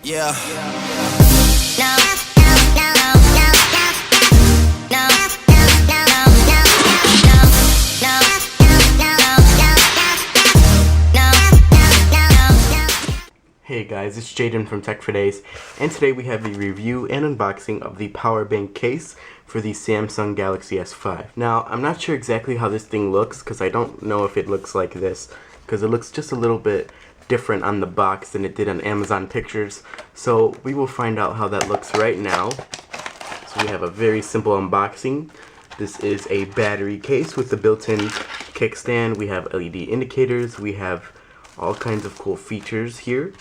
Yeah. Hey guys, it's Jaden from Tech for Days, and today we have the review and unboxing of the power bank case for the Samsung Galaxy S5. Now, I'm not sure exactly how this thing looks because I don't know if it looks like this, because it looks just a little bit different on the box than it did on Amazon Pictures. So we will find out how that looks right now. So we have a very simple unboxing. This is a battery case with the built-in kickstand. We have LED indicators. We have all kinds of cool features here.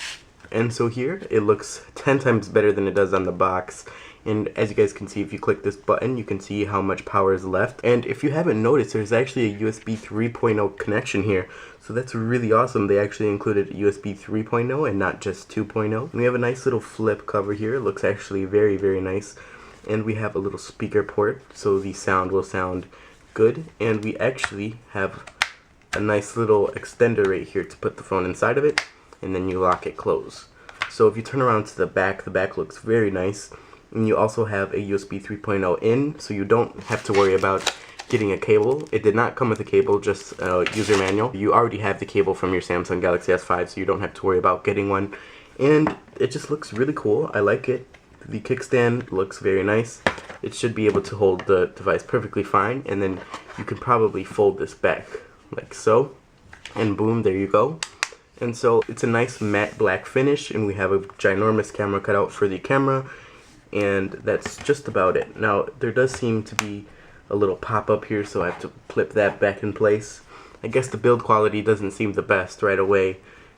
And so here it looks 10 times better than it does on the box. And as you guys can see, if you click this button, you can see how much power is left. And if you haven't noticed, there's actually a USB 3.0 connection here. So that's really awesome. They actually included USB 3.0 and not just 2.0. And we have a nice little flip cover here. It looks actually very, very nice. And we have a little speaker port, so the sound will sound good. And we actually have a nice little extender right here to put the phone inside of it, and then you lock it closed. So if you turn around to the back looks very nice. And you also have a USB 3.0 in, so you don't have to worry about getting a cable. It did not come with a cable, just a user manual. You already have the cable from your Samsung Galaxy S5, so you don't have to worry about getting one. And it just looks really cool. I like it. The kickstand looks very nice. It should be able to hold the device perfectly fine, and then you can probably fold this back like so, and boom, there you go. And so it's a nice matte black finish, and we have a ginormous camera cut out for the camera, and that's just about it. Now there does seem to be a little pop-up here, so I have to flip that back in place. I guess the build quality doesn't seem the best right away.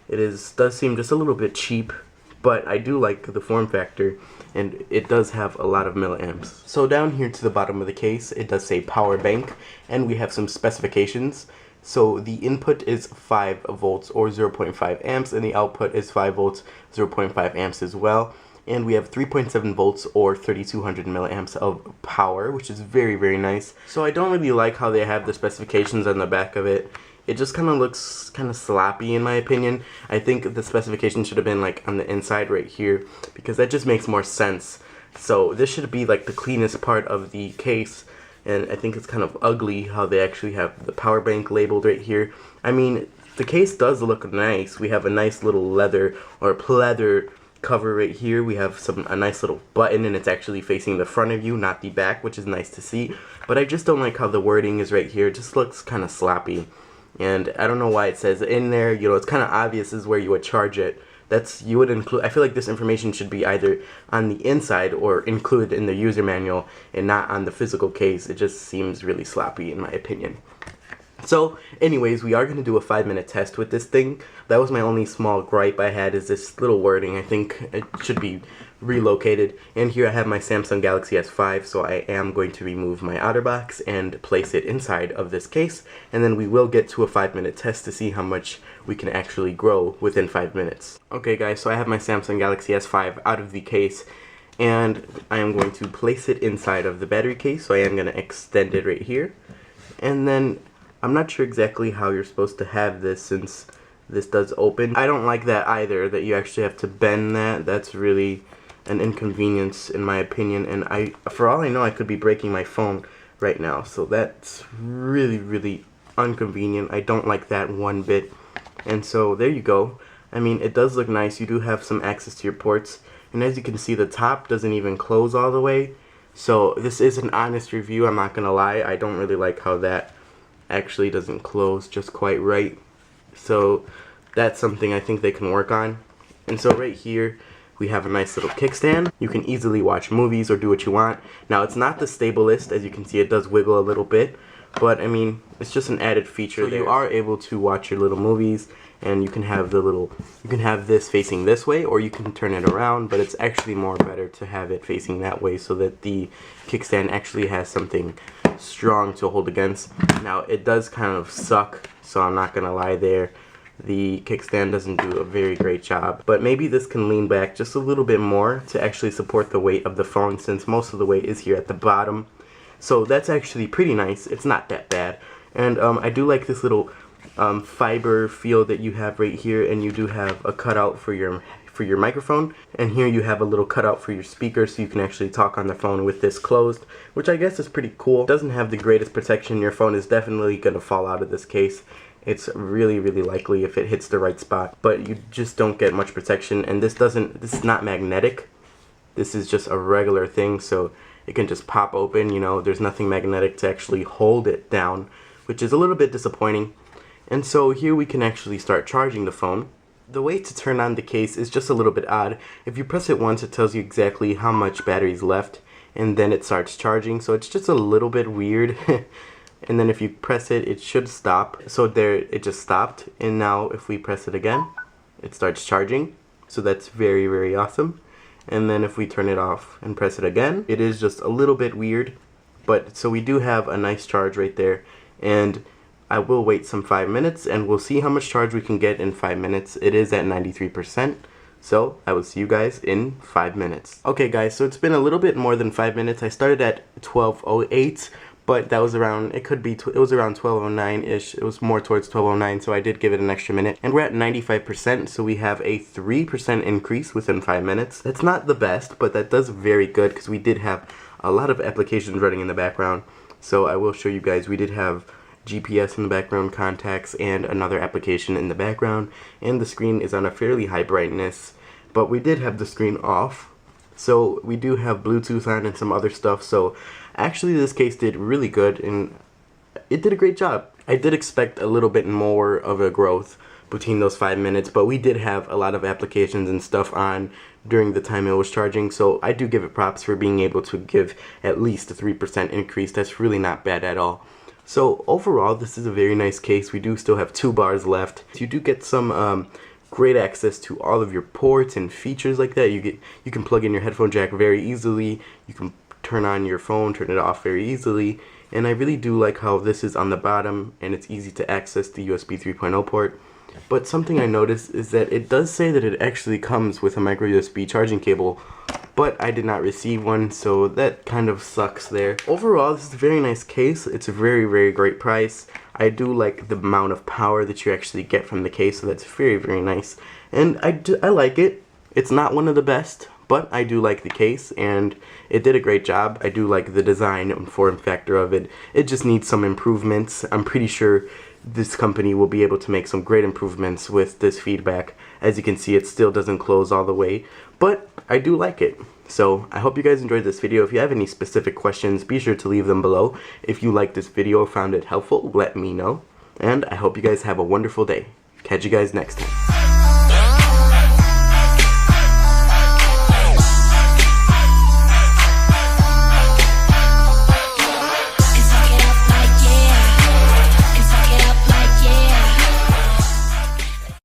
Does seem just a little bit cheap, but I do like the form factor, and it does have a lot of milliamps. So down here to the bottom of the case, it does say power bank, and we have some specifications. So the input is 5 volts or 0.5 amps, and the output is 5 volts, 0.5 amps as well. And we have 3.7 volts or 3200 milliamps of power, which is very, very nice. So I don't really like how they have the specifications on the back of it. It just kind of looks kind of sloppy in my opinion. I think the specification should have been like on the inside right here, because that just makes more sense. So this should be like the cleanest part of the case, and I think it's kind of ugly how they actually have the power bank labeled right here. I mean, the case does look nice. We have a nice little leather or pleather cover right here. We have a nice little button, and it's actually facing the front of you, not the back, which is nice to see. But I just don't like how the wording is right here. It just looks kind of sloppy. And I don't know why it says in there. You know, it's kind of obvious this is where you would charge it. You would include, I feel like this information should be either on the inside or included in the user manual and not on the physical case. It just seems really sloppy in my opinion. So anyways, we are going to do a 5-minute test with this thing. That was my only small gripe I had, is this little wording. I think it should be relocated. And here I have my Samsung Galaxy S5, so I am going to remove my outer box and place it inside of this case. And then we will get to a 5-minute test to see how much we can actually grow within 5 minutes. Okay guys, so I have my Samsung Galaxy S5 out of the case, and I am going to place it inside of the battery case. So I am going to extend it right here. And then I'm not sure exactly how you're supposed to have this, since this does open. I don't like that either, that you actually have to bend that. That's really an inconvenience in my opinion, and for all I know, I could be breaking my phone right now. So that's really, really inconvenient. I don't like that one bit. And so there you go. I mean, it does look nice. You do have some access to your ports, and as you can see, the top doesn't even close all the way. So this is an honest review, I'm not gonna lie. I don't really like how that actually doesn't close just quite right. So that's something I think they can work on. And so right here we have a nice little kickstand. You can easily watch movies or do what you want. Now it's not the stablest, as you can see it does wiggle a little bit, but I mean, it's just an added feature. So you are able to watch your little movies, and you can have this facing this way, or you can turn it around, but it's actually more better to have it facing that way so that the kickstand actually has something strong to hold against. Now it does kind of suck, so I'm not gonna lie there. The kickstand doesn't do a very great job, but maybe this can lean back just a little bit more to actually support the weight of the phone, since most of the weight is here at the bottom. So that's actually pretty nice. It's not that bad. And I do like this little fiber feel that you have right here, and you do have a cutout for your for your microphone, and here you have a little cutout for your speaker so you can actually talk on the phone with this closed, which I guess is pretty cool. It doesn't have the greatest protection. Your phone is definitely going to fall out of this case. It's really likely if it hits the right spot, but you just don't get much protection. And this is not magnetic. This is just a regular thing, so it can just pop open, you know. There's nothing magnetic to actually hold it down, which is a little bit disappointing. And so here we can actually start charging the phone. The way to turn on the case is just a little bit odd. If you press it once, it tells you exactly how much battery is left, and then it starts charging, so it's just a little bit weird. And then if you press it, it should stop. So there, it just stopped. And now if we press it again, it starts charging. So that's very awesome. And then if we turn it off and press it again, it is just a little bit weird. But so we do have a nice charge right there. And I will wait some 5 minutes and we'll see how much charge we can get in 5 minutes. It is at 93%. So I will see you guys in 5 minutes. Okay guys, so it's been a little bit more than 5 minutes. I started at 12:08. But that was around, it was around 12:09-ish. It was more towards 12:09, so I did give it an extra minute. And we're at 95%, so we have a 3% increase within 5 minutes. That's not the best, but that does very good because we did have a lot of applications running in the background. So I will show you guys, we did have GPS in the background, contacts, and another application in the background. And the screen is on a fairly high brightness, but we did have the screen off. So we do have Bluetooth on and some other stuff, so actually this case did really good and it did a great job. I did expect a little bit more of a growth between those 5 minutes, but we did have a lot of applications and stuff on during the time it was charging, so I do give it props for being able to give at least a 3% increase. That's really not bad at all. So overall, this is a very nice case. We do still have 2 bars left. You do get some great access to all of your ports and features like that. You can plug in your headphone jack very easily. You can turn on your phone, turn it off very easily. And I really do like how this is on the bottom and it's easy to access the USB 3.0 port. But something I noticed is that it does say that it actually comes with a micro USB charging cable, but I did not receive one, so that kind of sucks there. Overall, this is a very nice case. It's a very great price. I do like the amount of power that you actually get from the case, so that's very nice. And I like it. It's not one of the best, but I do like the case, and it did a great job. I do like the design and form factor of it. It just needs some improvements. I'm pretty sure this company will be able to make some great improvements with this feedback. As you can see, it still doesn't close all the way, but I do like it. So I hope you guys enjoyed this video. If you have any specific questions, be sure to leave them below. If you liked this video or found it helpful, let me know. And I hope you guys have a wonderful day. Catch you guys next time.